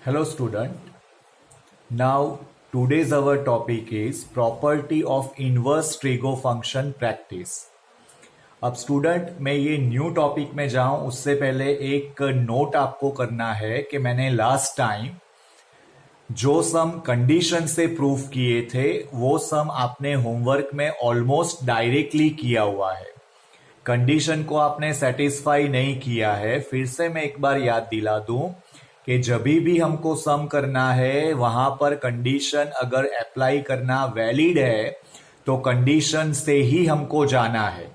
Hello student. Now today's our topic is property of inverse trigo function practice. अब student मैं ये new topic में जाऊं उससे पहले एक नोट आपको करना है कि मैंने लास्ट टाइम जो सम कंडीशन से प्रूफ किए थे वो सम आपने होमवर्क में ऑलमोस्ट डायरेक्टली किया हुआ है। कंडीशन को आपने सेटिस्फाई नहीं किया है। फिर से मैं एक बार याद दिला दूं कि जब भी हमको सम करना है वहां पर कंडीशन अगर अप्लाई करना वैलिड है तो कंडीशन से ही हमको जाना है।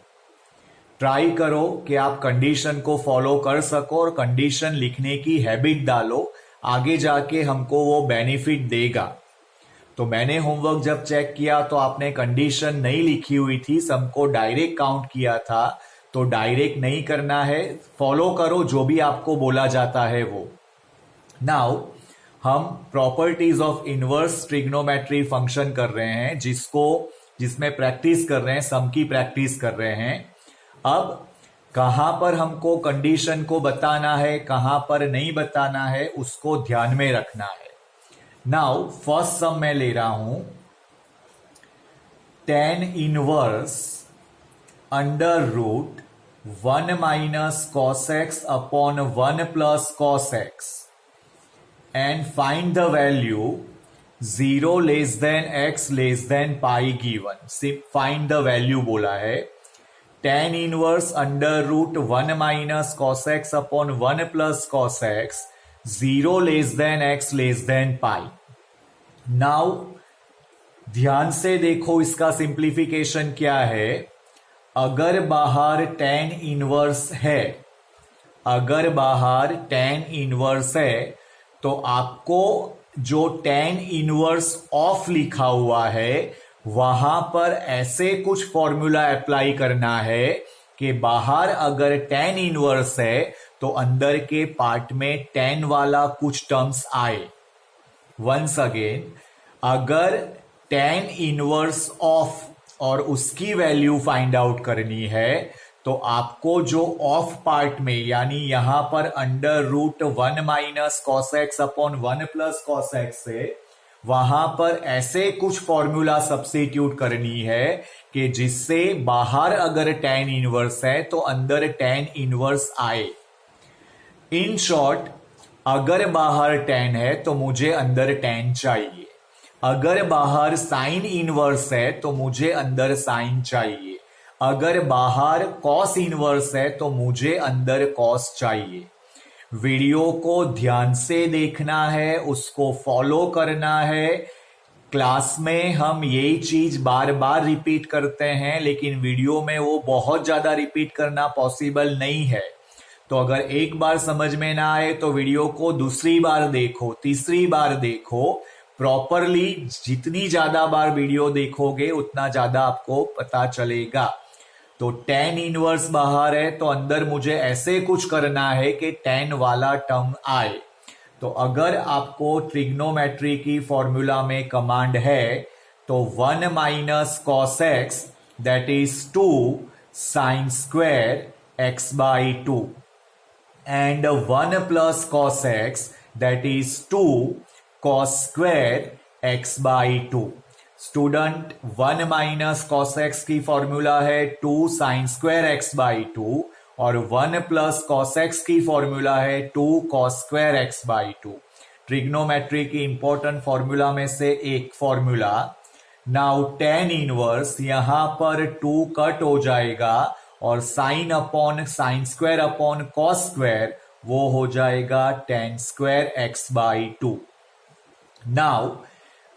ट्राई करो कि आप कंडीशन को फॉलो कर सको और कंडीशन लिखने की हैबिट डालो, आगे जाके हमको वो बेनिफिट देगा। तो मैंने होमवर्क जब चेक किया तो आपने कंडीशन नहीं लिखी हुई थी, सम को डायरेक्ट काउंट किया था। तो डायरेक्ट नहीं करना है, फॉलो करो जो भी आपको बोला जाता है वो। नाउ हम properties of inverse trigonometry function कर रहे हैं, जिसमें प्रैक्टिस कर रहे हैं, सम की प्रैक्टिस कर रहे हैं। अब कहां पर हमको कंडीशन को बताना है, कहां पर नहीं बताना है, उसको ध्यान में रखना है। नाउ फर्स्ट सम मैं ले रहा हूं tan inverse under root 1 minus cos x upon 1 plus cos X and find the value 0 less than x less than pi given. Find the value बोला है। tan inverse under root 1 minus cos x upon 1 plus cos x 0 less than x less than pi. Now ध्यान से देखो इसका simplification क्या है। अगर बाहर tan इनवर्स है, अगर बाहर tan इनवर्स है तो आपको जो tan इनवर्स ऑफ लिखा हुआ है वहां पर ऐसे कुछ फॉर्मूला अप्लाई करना है कि बाहर अगर tan इनवर्स है तो अंदर के पार्ट में tan वाला कुछ टर्म्स आए। वंस अगेन, अगर tan इनवर्स ऑफ और उसकी वैल्यू फाइंड आउट करनी है तो आपको जो ऑफ पार्ट में, यानी यहां पर under root 1 minus cos x upon 1 plus cos X है, वहां पर ऐसे कुछ फॉर्मूला सब्स्टिट्यूट करनी है कि जिससे बाहर अगर tan इनवर्स है तो अंदर tan इनवर्स आए। इन शॉर्ट, अगर बाहर tan है तो मुझे अंदर tan चाहिए, अगर बाहर साइन इनवर्स है तो मुझे अंदर साइन चाहिए, अगर बाहर कॉस इनवर्स है तो मुझे अंदर कॉस चाहिए। वीडियो को ध्यान से देखना है, उसको फॉलो करना है। क्लास में हम यही चीज बार बार रिपीट करते हैं, लेकिन वीडियो में वो बहुत ज्यादा रिपीट करना पॉसिबल नहीं है। तो अगर एक बार समझ में ना आए तो वीडियो को दूसरी बार देखो, तीसरी बार देखो प्रॉपरली। जितनी ज्यादा बार वीडियो देखोगे उतना ज्यादा आपको पता चलेगा। तो tan इनवर्स बाहर है तो अंदर मुझे ऐसे कुछ करना है कि tan वाला टर्म आए। तो अगर आपको ट्रिग्नोमेट्री की फॉर्मूला में कमांड है तो 1 minus cos x that is 2 sine square x by 2 and 1 plus cos x that is 2 cos square x by 2। Student, 1 minus cos x की फॉर्मूला है 2 साइन स्क्वायर एक्स बाई 2 और 1 plus cos x की formula है 2 cos square x by 2। Trigonometry की important formula में से एक formula. Now tan inverse, यहां पर 2 कट हो जाएगा और sine upon sine square upon cos square वो हो जाएगा tan square x by 2। Now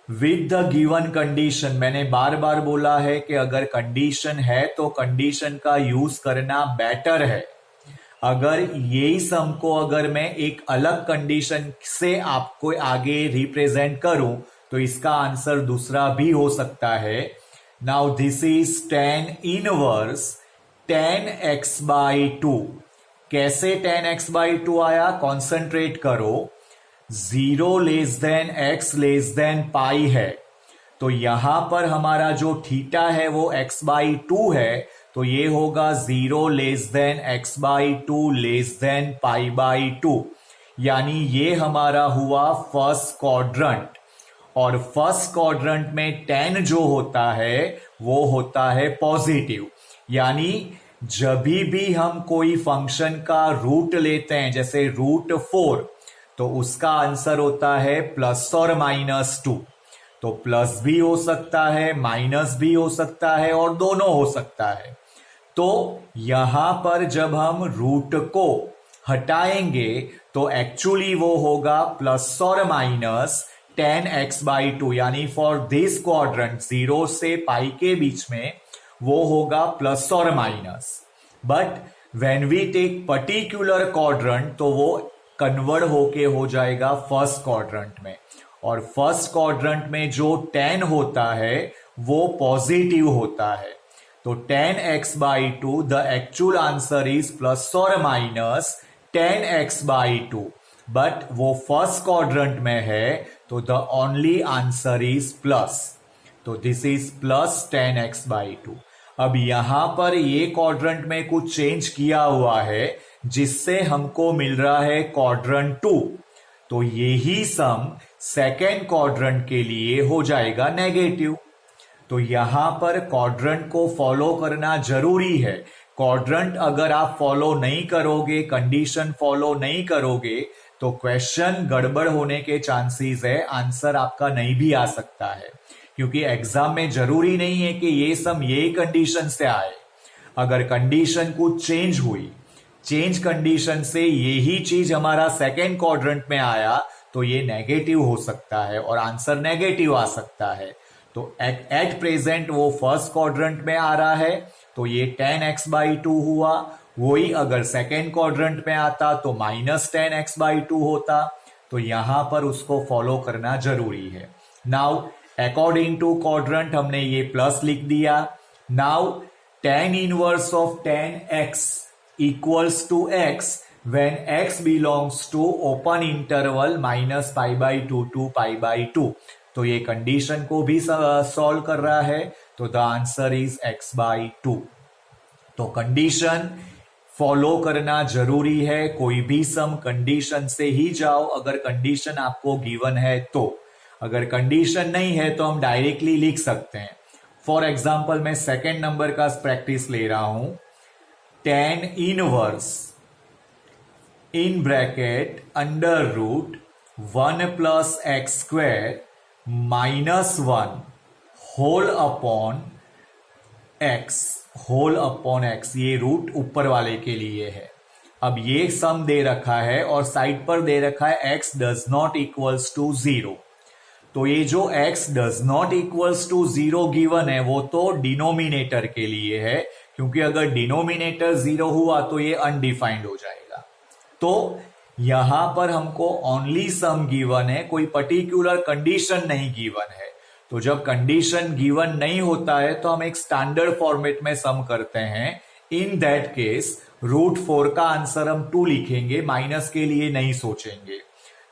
with the given condition, मैंने बार बार बोला है कि अगर कंडीशन है तो कंडीशन का यूज करना बेटर है। अगर यही सम को अगर मैं एक अलग कंडीशन से आपको आगे रिप्रेजेंट करूं तो इसका आंसर दूसरा भी हो सकता है। Now this is tan inverse tan x by 2। कैसे tan x बाई 2 आया, कॉन्सेंट्रेट करो। 0 less than x less than pi है तो यहां पर हमारा जो थीटा है वो x बाई 2 है, तो ये होगा 0 less than x by 2 less than pi by 2। यानी ये हमारा हुआ फर्स्ट क्वाड्रंट। और फर्स्ट क्वाड्रंट में 10 जो होता है वो होता है पॉजिटिव, यानी जब भी हम कोई फंक्शन का रूट लेते हैं, जैसे रूट 4, तो उसका आंसर होता है प्लस और -2। तो प्लस भी हो सकता है, माइनस भी हो सकता है और दोनों हो सकता है। तो यहां पर जब हम रूट को हटाएंगे तो एक्चुअली वो होगा प्लस और -10x/2, यानी फॉर दिस क्वाड्रेंट 0 से पाई के बीच में वो होगा प्लस और minus. But when we take particular quadrant तो वो कन्वर्ट होके हो जाएगा फर्स्ट क्वाड्रेंट में, और फर्स्ट क्वाड्रेंट में जो 10 होता है वो पॉजिटिव होता है। तो 10x/2 the actual answer is plus और -10x/2, बट वो फर्स्ट क्वाड्रेंट में है तो the only answer is plus. तो दिस इज प्लस 10x/2। अब यहां पर ये क्वाड्रेंट में कुछ चेंज किया हुआ है जिससे हमको मिल रहा है क्वाड्रेंट 2। तो यही सम सेकेंड क्वाड्रेंट के लिए हो जाएगा नेगेटिव। तो यहां पर क्वाड्रेंट को फॉलो करना जरूरी है। क्वाड्रेंट अगर आप फॉलो नहीं करोगे, कंडीशन फॉलो नहीं करोगे, तो क्वेश्चन गड़बड़ होने के चांसेस है, आंसर आपका नहीं भी आ सकता है। क्योंकि एग्जाम में जरूरी नहीं है कि ये सम यही कंडीशन से आए। अगर कंडीशन कुछ चेंज हुई, चेंज कंडीशन से यही चीज हमारा सेकेंड क्वाड्रेंट में आया, तो ये नेगेटिव हो सकता है और आंसर नेगेटिव आ सकता है। तो एट प्रेजेंट वो फर्स्ट क्वाड्रेंट में आ रहा है, तो ये 10x/2 हुआ। वही अगर सेकेंड क्वाड्रेंट में आता तो -10x/2 होता। तो यहां पर उसको फॉलो करना जरूरी है। नाउ अकॉर्डिंग टू क्वाड्रेंट हमने ये प्लस लिख दिया। Now tan inverse of 10x equals to x when x belongs to open interval -π/2 to π/2। तो ये कंडीशन को भी सॉल्व कर रहा है, तो द आंसर इज x/2। तो कंडीशन फॉलो करना जरूरी है। कोई भी सम कंडीशन से ही जाओ अगर कंडीशन आपको गिवन है तो। अगर कंडीशन नहीं है तो हम डायरेक्टली लिख सकते हैं। फॉर एग्जाम्पल मैं सेकेंड नंबर का प्रैक्टिस ले रहा हूं। tan inverse in bracket √1 + x² -1 whole upon x, ये रूट ऊपर वाले के लिए है। अब ये सम दे रखा है और साइड पर दे रखा है x does not equals to 0। तो ये जो x does not equals to 0 given है वो तो डिनोमिनेटर के लिए है, क्योंकि अगर डिनोमिनेटर 0 हुआ तो ये अनडिफाइंड हो जाएगा। तो यहां पर हमको ओनली सम गिवन है, कोई पर्टिकुलर कंडीशन नहीं गिवन है। तो जब कंडीशन गिवन नहीं होता है तो हम एक स्टैंडर्ड फॉर्मेट में सम करते हैं। इन दैट केस √4 का आंसर हम 2 लिखेंगे, माइनस के लिए नहीं सोचेंगे।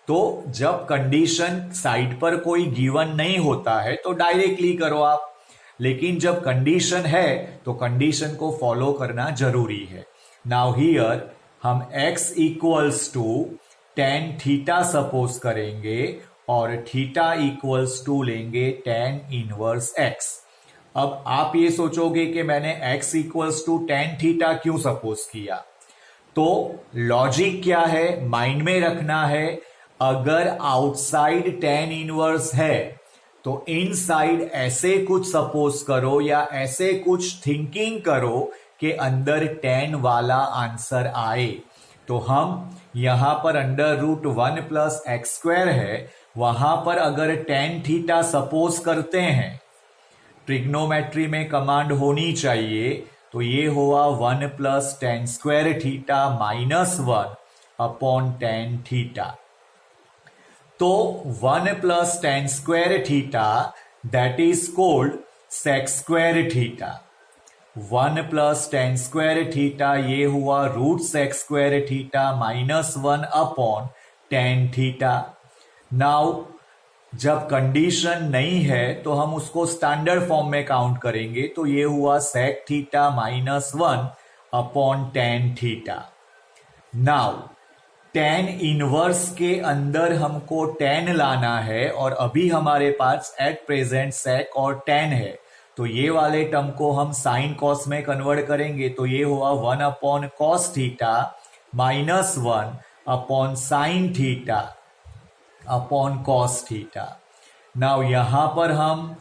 तो जब कंडीशन साइड पर कोई गिवन नहीं होता है तो डायरेक्टली करो आप, लेकिन जब कंडीशन है तो कंडीशन को फॉलो करना जरूरी है। नाउ हियर हम x equals to tan theta suppose करेंगे और थीटा इक्वल्स टू लेंगे tan इनवर्स x। अब आप ये सोचोगे कि मैंने x equals to tan theta क्यों सपोज किया। तो लॉजिक क्या है, माइंड में रखना है, अगर आउटसाइड tan इनवर्स है तो इनसाइड ऐसे कुछ सपोज करो या ऐसे कुछ थिंकिंग करो कि अंदर tan वाला आंसर आए। तो हम यहां पर √1 + x² है, वहां पर अगर tan थीटा सपोज करते हैं, ट्रिग्नोमेट्री में कमांड होनी चाहिए, तो ये हुआ 1 + tan² theta -1 upon tan theta. तो 1 + tan² theta that is called sec² theta. 1 + tan² theta ये हुआ √sec² theta -1 upon tan theta. Now जब कंडीशन नहीं है तो हम उसको स्टैंडर्ड फॉर्म में काउंट करेंगे, तो ये हुआ sec theta -1 upon tan theta. Now tan inverse के अंदर हमको tan लाना है और अभी हमारे पास एट प्रेजेंट sec और tan है, तो ये वाले टर्म को हम साइन कॉस में कन्वर्ट करेंगे, तो ये हुआ 1 upon cos theta minus 1 upon sine theta upon cos theta. Now यहां पर हम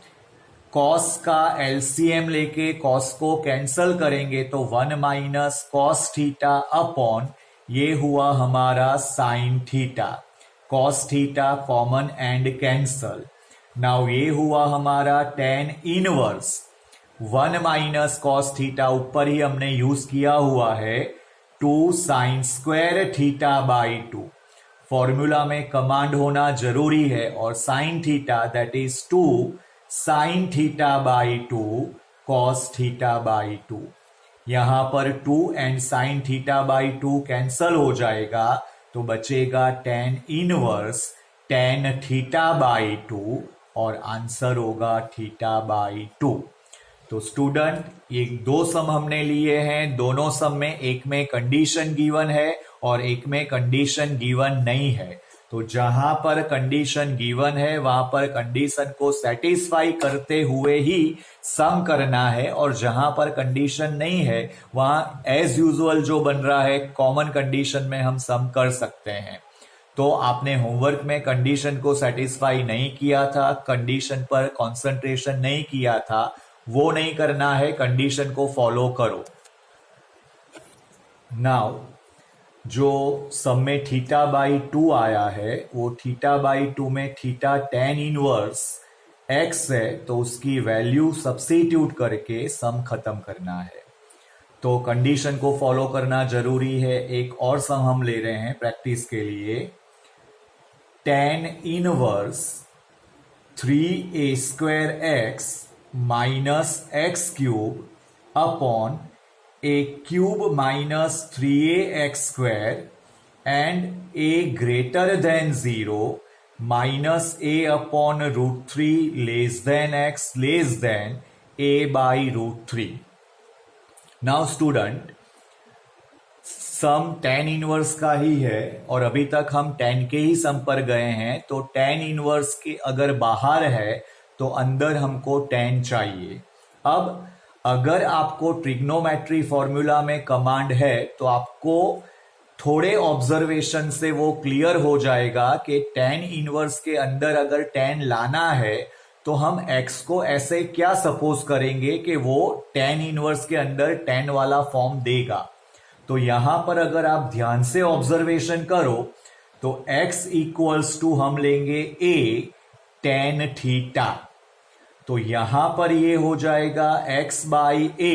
कॉस का एलसीएम लेके कॉस को कैंसल करेंगे, तो 1 माइनस कॉस थीटा अपॉन ये हुआ हमारा sine theta, cos theta common and cancel. Now ये हुआ हमारा tan inverse 1 minus cos theta, ऊपर ही हमने यूज किया हुआ है 2 sine square theta by 2। Formula में कमांड होना जरूरी है, और sine theta that is 2 sine theta by 2 cos theta by 2। यहां पर 2 and sine theta by 2 cancel हो जाएगा, तो बचेगा tan inverse tan theta by 2 और आंसर होगा थीटा बाई 2। तो स्टूडेंट, ये दो सम हमने लिए हैं, दोनों सम में एक में कंडीशन गिवन है और एक में कंडीशन गिवन नहीं है। तो जहां पर कंडीशन गिवन है वहां पर कंडीशन को सेटिस्फाई करते हुए ही सम करना है, और जहां पर कंडीशन नहीं है वहां एज यूजुअल जो बन रहा है कॉमन कंडीशन में हम सम कर सकते हैं। तो आपने होमवर्क में कंडीशन को सेटिस्फाई नहीं किया था, कंडीशन पर कंसंट्रेशन नहीं किया था, वो नहीं करना है, कंडीशन को फॉलो करो। नाउ जो सम में थीटा बाई 2 आया है, वो थीटा बाई 2 में थीटा tan इनवर्स x है, तो उसकी वैल्यू सब्स्टिट्यूट करके सम खत्म करना है। तो कंडीशन को फॉलो करना जरूरी है। एक और सम हम ले रहे हैं प्रैक्टिस के लिए, tan inverse 3a square x माइनस X cube upon a cube minus 3ax square and a greater than 0 minus a upon √3 less than x less than a by √3। Now student, sum tan inverse का ही है और अभी तक हम tan के ही सम पर गए हैं, तो tan इनवर्स के अगर बाहर है तो अंदर हमको tan चाहिए। अब अगर आपको ट्रिग्नोमेट्री फॉर्मूला में कमांड है तो आपको थोड़े ऑब्जर्वेशन से वो क्लियर हो जाएगा कि tan इनवर्स के अंदर अगर tan लाना है तो हम x को ऐसे क्या सपोज करेंगे कि वो tan इनवर्स के अंदर tan वाला फॉर्म देगा। तो यहां पर अगर आप ध्यान से ऑब्जर्वेशन करो तो x इक्वल्स टू हम लेंगे a tan थीटा, तो यहां पर ये हो जाएगा x by a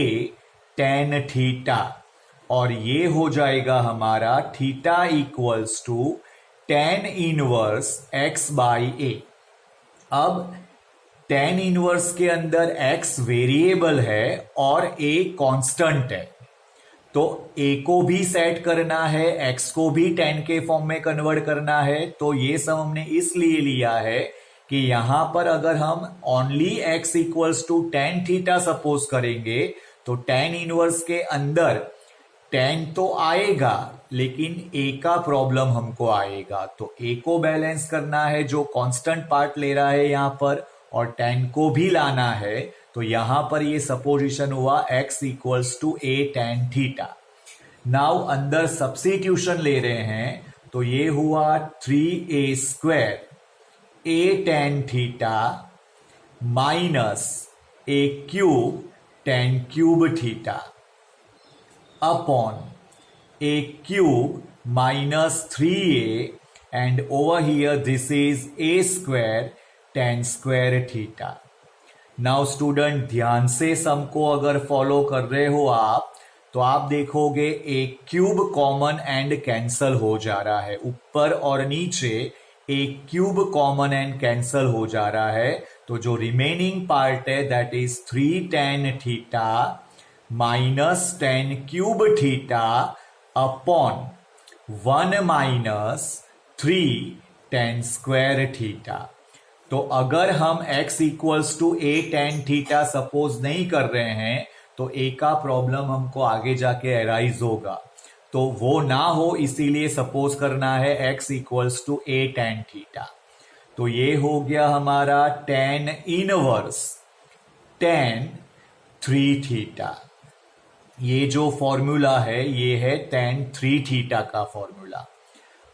tan theta, और ये हो जाएगा हमारा theta equals to tan inverse x by a। अब tan इनवर्स के अंदर x वेरिएबल है और a कांस्टेंट है, तो a को भी सेट करना है, x को भी tan के फॉर्म में कन्वर्ट करना है। तो ये सब हमने इसलिए लिया है कि यहां पर अगर हम only x equals to tan theta suppose करेंगे तो tan इनवर्स के अंदर tan तो आएगा लेकिन a का प्रॉब्लम हमको आएगा, तो a को बैलेंस करना है जो कांस्टेंट पार्ट ले रहा है यहां पर, और tan को भी लाना है। तो यहां पर ये सपोजिशन हुआ x equals to a tan theta. Now अंदर सब्स्टिट्यूशन ले रहे हैं, तो ये हुआ 3a square a tan theta minus a cube tan cube theta upon a cube minus 3a and over here this is a square tan square theta. Now student, ध्यान से सम को अगर फॉलो कर रहे हो आप, तो आप देखोगे a cube common and cancel हो जा रहा है, ऊपर और नीचे a cube common and cancel हो जा रहा है। तो जो रिमेनिंग पार्ट है that is 3 tan theta minus tan cube theta upon 1 minus 3 tan square theta. तो अगर हम x equals to a tan theta suppose नहीं कर रहे हैं तो a का प्रॉब्लम हमको आगे जाके अराइज होगा। तो वो ना हो इसीलिए सपोज करना है x equals to a tan theta. तो ये हो गया हमारा tan इनवर्स tan 3 थीटा। ये जो फॉर्मूला है ये है tan 3 थीटा का फॉर्मूला।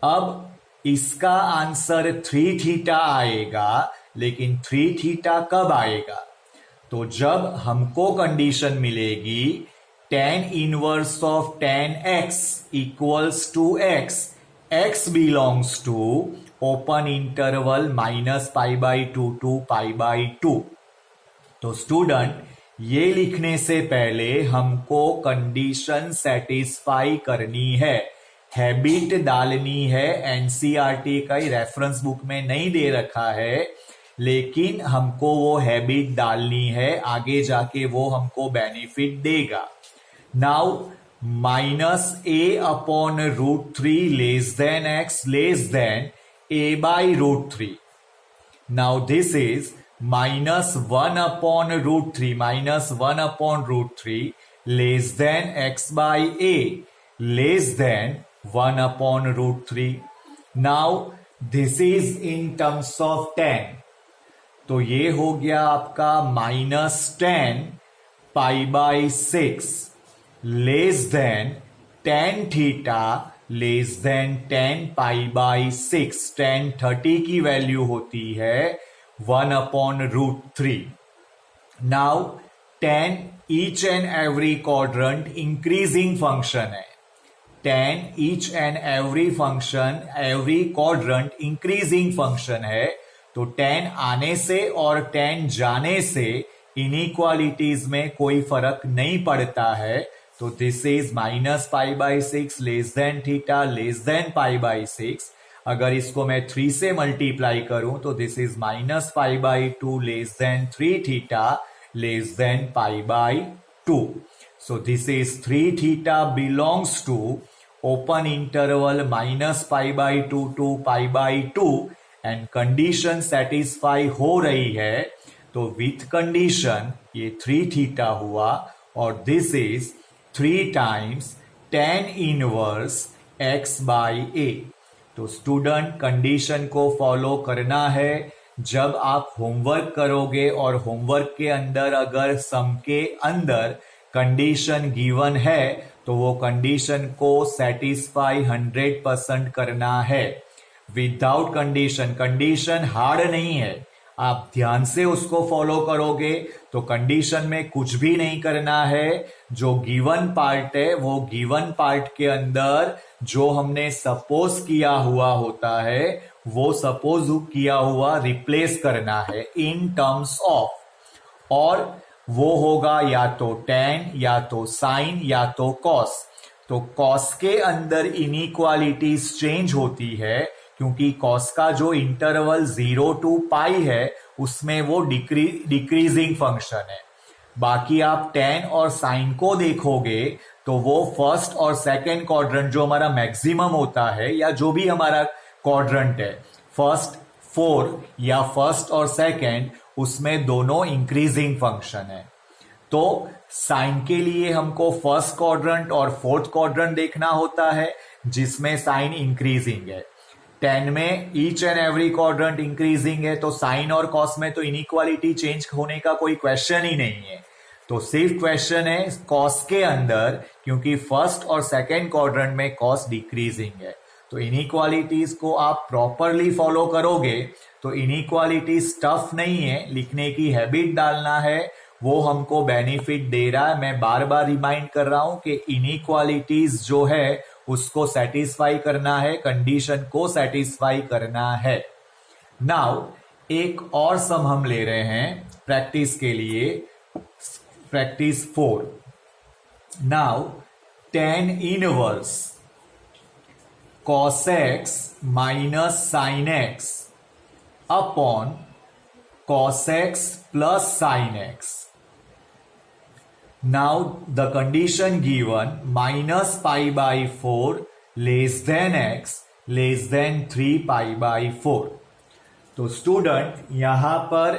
अब इसका आंसर 3 थीटा आएगा, लेकिन 3 थीटा कब आएगा? तो जब हमको कंडीशन मिलेगी tan inverse of tan x equals to x belongs to open interval -π/2 to π/2। तो स्टूडेंट, ये लिखने से पहले हमको कंडीशन सेटिस्फाई करनी है, हैबिट डालनी है। एनसीईआरटी का ही रेफरेंस बुक में नहीं दे रखा है, लेकिन हमको वो हैबिट डालनी है, आगे जाके वो हमको बेनिफिट देगा। Now -a/√3 less than x less than a/√3। Now this is -1/√3 less than x/a less than 1/√3। Now this is in terms of tan। तो ये हो गया आपका -10 π/6 less than tan theta less than 10 π/6। tan 30 की value होती है 1/√3। Now tan each and every quadrant increasing function है। tan each and every quadrant increasing function है। तो tan आने से और tan जाने से इनइक्वालिटीज में कोई फर्क नहीं पड़ता है। तो this is -π/6 less than theta less than π/6। अगर इसको मैं 3 से मल्टीप्लाई करूं तो this is -π/2 less than 3 theta less than π/2। So this is 3 theta belongs to open interval -π/2 to π/2 and condition satisfy हो रही है। तो विथ कंडीशन ये 3 थीटा हुआ और this is 3 times tan inverse x/a। तो स्टूडेंट, कंडीशन को फॉलो करना है। जब आप होमवर्क करोगे और होमवर्क के अंदर अगर सम के अंदर कंडीशन गिवन है तो वो कंडीशन को सेटिस्फाई 100% करना है। विदाउट कंडीशन हार्ड नहीं है, आप ध्यान से उसको फॉलो करोगे तो कंडीशन में कुछ भी नहीं करना है। जो गिवन पार्ट है वो गिवन पार्ट के अंदर जो हमने सपोज किया हुआ होता है वो सपोज किया हुआ रिप्लेस करना है इन टर्म्स ऑफ, और वो होगा या तो tan या तो sin या तो cos। तो cos के अंदर इनइक्वालिटीज चेंज होती है क्योंकि cos का जो इंटरवल 0 टू पाई है उसमें वो डिक्रीजिंग फंक्शन है। बाकी आप tan और sin को देखोगे तो वो फर्स्ट और सेकेंड क्वाड्रेंट जो हमारा मैक्सिमम होता है या जो भी हमारा क्वाड्रेंट है फर्स्ट 4 या फर्स्ट और सेकेंड, उसमें दोनों इंक्रीजिंग फंक्शन है। तो साइन के लिए हमको फर्स्ट क्वाड्रेंट और फोर्थ क्वाड्रेंट देखना होता है जिसमें साइन इंक्रीजिंग है। tan में each and every quadrant increasing है, तो साइन और कॉस में तो इनइक्वालिटी चेंज होने का कोई क्वेश्चन ही नहीं है। तो सिर्फ क्वेश्चन है कॉस के अंदर, क्योंकि फर्स्ट और सेकेंड क्वाड्रेंट में कॉस डिक्रीजिंग है। तो इनइक्वालिटीज को आप प्रॉपरली फॉलो करोगे तो इनइक्वालिटीज टफ नहीं है, लिखने की हैबिट डालना है, वो हमको बेनिफिट दे रहा है। मैं बार बार रिमाइंड कर रहा हूं कि इनइक्वालिटीज जो है उसको सेटिस्फाई करना है, कंडीशन को सेटिस्फाई करना है। नाउ एक और सम हम ले रहे हैं प्रैक्टिस के लिए, practice 4। Now tan inverse cos x minus sin x upon cos x plus sin x. Now the condition given -π/4 less than x less than 3π/4. तो स्टूडेंट यहां पर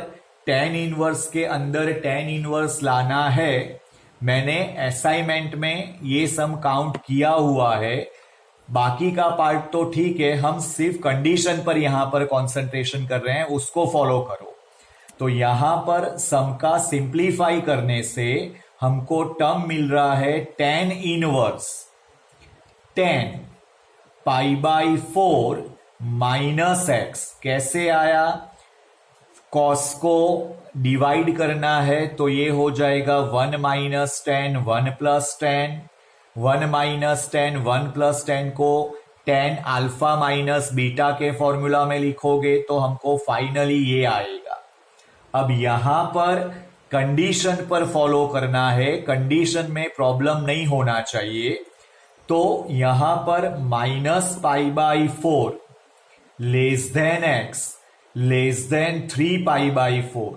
tan इनवर्स के अंदर tan इनवर्स लाना है मैंने असाइनमेंट में ये सम काउंट किया हुआ है, बाकी का पार्ट तो ठीक है, हम सिर्फ कंडीशन पर यहां पर कंसंट्रेशन कर रहे हैं, उसको फॉलो करो। तो यहां पर सम का सिंप्लीफाई करने से हमको टर्म मिल रहा है tan inverse 10 pi by 4 minus x. कैसे आया? कॉस को डिवाइड करना है तो ये हो जाएगा 1 माइनस 10 1 प्लस 10, 1 माइनस 10 1 प्लस 10 को tan अल्फा माइनस बीटा के फॉर्मूला में लिखोगे तो हमको फाइनली ये आएगा। अब यहां पर कंडीशन पर फॉलो करना है, कंडीशन में प्रॉब्लम नहीं होना चाहिए। तो यहां पर minus pi by 4 less than x less than 3 pi by 4।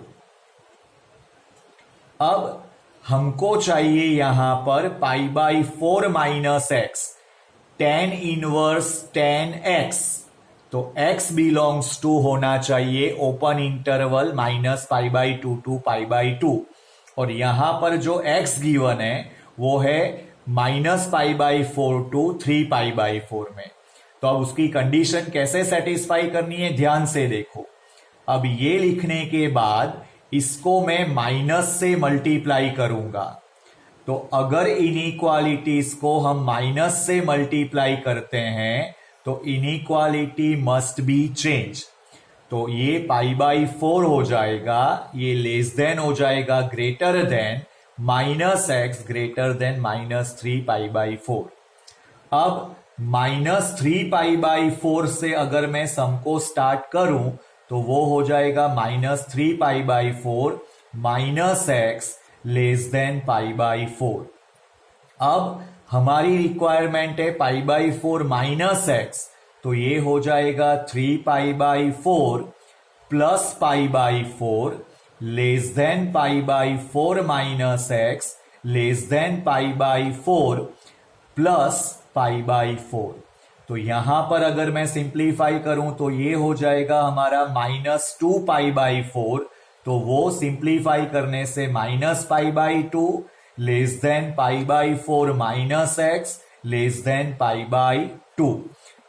अब हमको चाहिए यहां पर pi by 4 minus x, tan inverse tan x। तो x बिलोंग्स टू होना चाहिए open interval minus pi by 2 to pi by 2, और यहां पर जो x गिवन है वो है minus pi by 4 to 3 pi by 4 में। तो अब उसकी कंडीशन कैसे सेटिस्फाई करनी है ध्यान से देखो। अब ये लिखने के बाद इसको मैं माइनस से मल्टीप्लाई करूंगा। तो अगर इनइक्वालिटीज को हम माइनस से मल्टीप्लाई करते हैं तो इनइक्वालिटी मस्ट बी चेंज। तो ये पाई बाई 4 हो जाएगा, ये लेस देन हो जाएगा greater than minus x greater than minus 3 pi by 4। अब माइनस 3 पाई बाई 4 से अगर मैं सम को स्टार्ट करूं तो वो हो जाएगा minus 3 pi by 4 minus x less than pi by 4। अब हमारी रिक्वायरमेंट है पाई बाई 4 माइनस एक्स, तो ये हो जाएगा 3 pi by 4 plus pi by 4 less than pi by 4 minus x less than pi by 4 plus pi by 4। तो यहां पर अगर मैं सिंप्लीफाई करूं तो ये हो जाएगा हमारा माइनस 2 पाई बाई 4, तो वो सिंप्लीफाई करने से minus pi by 2 less than pi by 4 minus x less than pi by 2।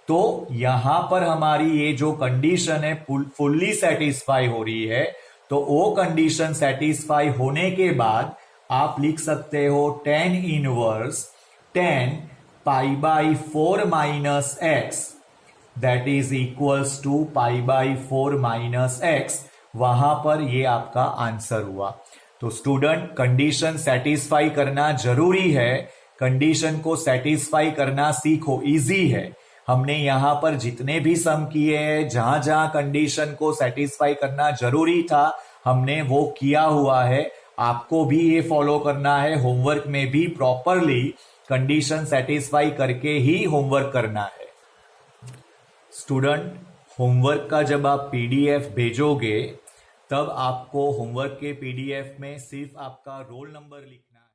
तो यहां पर हमारी ये जो कंडीशन है फुल्ली सेटिस्फाई हो रही है। तो वो कंडीशन सेटिस्फाई होने के बाद आप लिख सकते हो tan inverse 10 pi by 4 minus x that is equals to pi by 4 minus x. वहां पर ये आपका आंसर हुआ। तो स्टूडेंट, कंडीशन सेटिस्फाई करना जरूरी है, कंडीशन को सेटिस्फाई करना सीखो, इजी है। हमने यहां पर जितने भी सम किए हैं जहां जहां कंडीशन को सेटिस्फाई करना जरूरी था हमने वो किया हुआ है। आपको भी ये फॉलो करना है, होमवर्क में भी प्रॉपरली कंडीशन सेटिस्फाई करके ही होमवर्क करना है। स्टूडेंट, होमवर्क का जब आप पीडीएफ भेजोगे तब आपको होमवर्क के पीडीएफ में सिर्फ आपका रोल नंबर लिखना